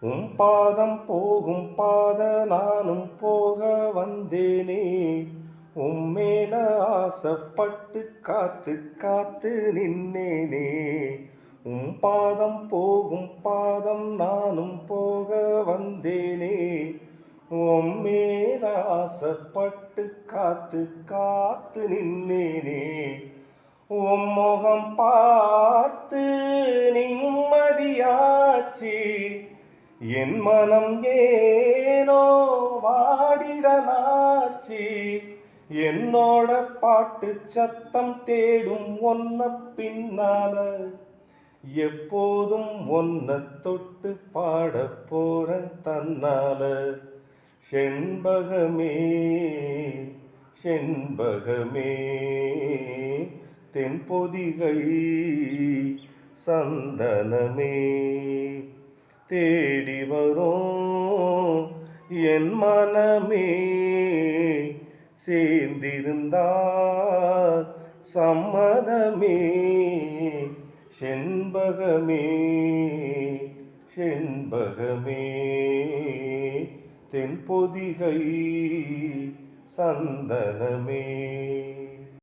உம் பாதம் போகும் பாத நானும் போக வந்தேனே. உம்மேல ஆசைப்பட்டு காத்து காத்து நின்னேனே. உம் பாதம் போகும் பாதம் நானும் போக வந்தேனே. உம்மேல ஆசைப்பட்டு காத்து காத்து நின்னேனே. உம்முகம் பார்த்து நிம்மதியாச்சு. என் மனம் ஏனோ வாடிடலாச்சு. என்னோட பாட்டு சத்தம் தேடும் ஒன்ன பின்னால. எப்போதும் ஒன்ன தொட்டு பாட போறேன் தன்னால. செண்பகமே செண்பகமே தென்பொதிகை சந்தனமே தேடி வரும் என் மனமே. சேர்ந்திருந்தார் சம்மதமே. செண்பகமே செண்பகமே தென்பொதிகை சந்தனமே.